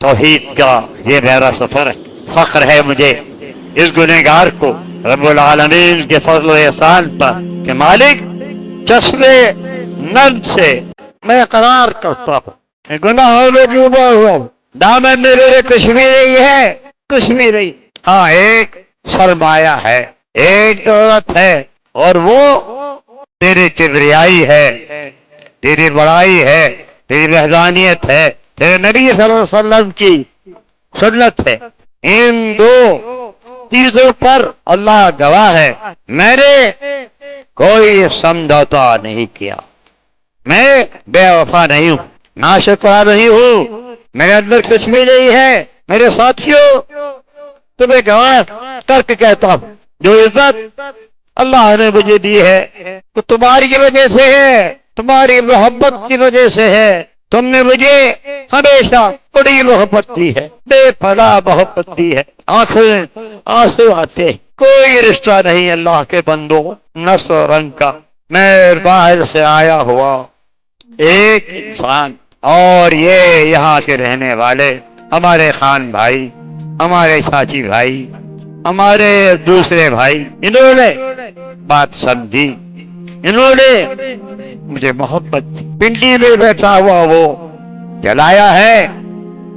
توحید کا یہ میرا سفر ہے. فخر ہے مجھے اس گنہگار کو رب العالمین کے فضل و احسان پر کہ مالک چشمے نم سے میں قرار کرتا ہوں. گناہوں میں ڈوبا ہوا دامن میں میرے کچھ بھی نہیں ہے، کچھ بھی نہیں. ہاں ایک سرمایہ ہے، ایک دولت ہے، اور وہ تیری کبریائی ہے، تیری بڑائی ہے، تیری وحدانیت ہے، تیرے نبی صلی اللہ علیہ وسلم کی سنت ہے. ان دو چیزوں پر اللہ گواہ ہے میں نے کوئی سمجھوتا نہیں کیا. میں بے وفا نہیں ہوں، ناشکرا نہیں ہوں، میرے اندر کچھ بھی نہیں ہے. میرے ساتھیوں تمہیں گواہ کر کے کہتا ہوں جو عزت اللہ نے مجھے دی ہے تو تمہاری وجہ سے ہے، تمہاری محبت کی وجہ سے ہے. تم نے مجھے ہمیشہ بڑی محبت دی ہے، بے پناہ محبت دی ہے. آنسو آتے، کوئی رشتہ نہیں اللہ کے بندوں نسل و رنگ کا. میں باہر سے آیا ہوا ایک انسان، اور یہ یہاں کے رہنے والے ہمارے خان بھائی، ہمارے چاچی بھائی، ہمارے دوسرے بھائی، انہوں نے بات سمجھی، انہوں نے مجھے محبت دی. پنڈی میں بیٹھا ہوا وہ جلایا ہے،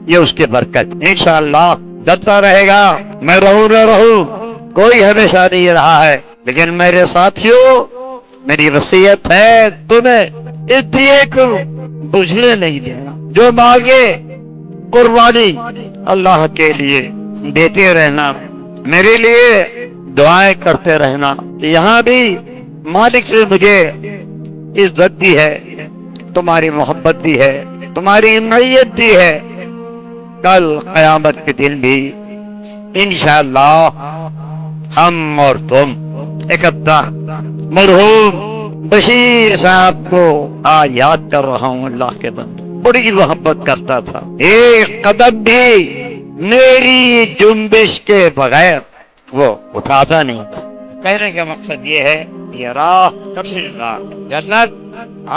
یہ اس کے برکت. انشاءاللہ جلتا رہے گا. میں رہوں نہ رہوں، کوئی ہمیشہ نہیں رہا ہے، لیکن میرے ساتھیوں میری وصیت ہے تمہیں اس دیے کو بجھنے نہیں دینا. جو مانگے قربانی اللہ کے لیے دیتے رہنا، میرے لیے دعائیں کرتے رہنا. یہاں بھی مالک نے مجھے عزت دی ہے، تمہاری محبت دی ہے، تمہاری معیت دی ہے. کل قیامت کے دن بھی انشاءاللہ ہم اور تم اکٹھا. مرحوم بشیر صاحب کو آج یاد کر رہا ہوں. اللہ کے بندے بڑی محبت کرتا تھا، ایک قدم بھی میری جنبش کے بغیر وہ اٹھاتا نہیں. کہنے کا مقصد یہ ہے یہ راہ جنت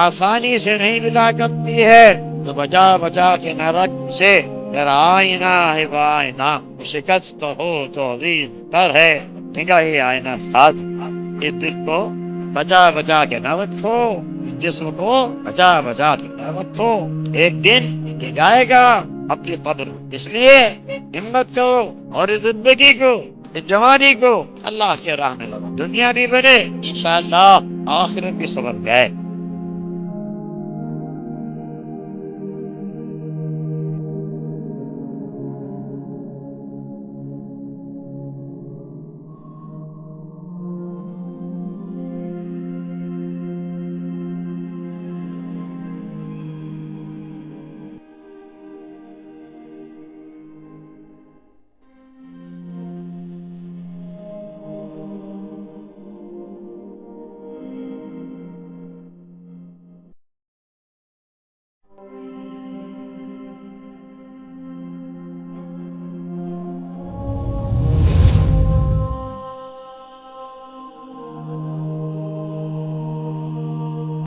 آسانی سے نہیں ملا کرتی ہے، تو بچا بچا کے نرک سے تیرا آئینہ ہے آئینہ شکست ہو تو عزیز تر ہے نگاہ آئینہ ساتھ. اس دل کو بچا بچا کے نہ رکھو، جسم کو بچا بچا کے نہ رکھو، ایک دن یہ جائے گا اپنی قدر. اس لیے ہمت کرو اور اس زندگی کو، اس جوانی کو اللہ کے راہ میں لگا. دنیا بھی بنے انشاءاللہ آخرت بھی سبر گئے.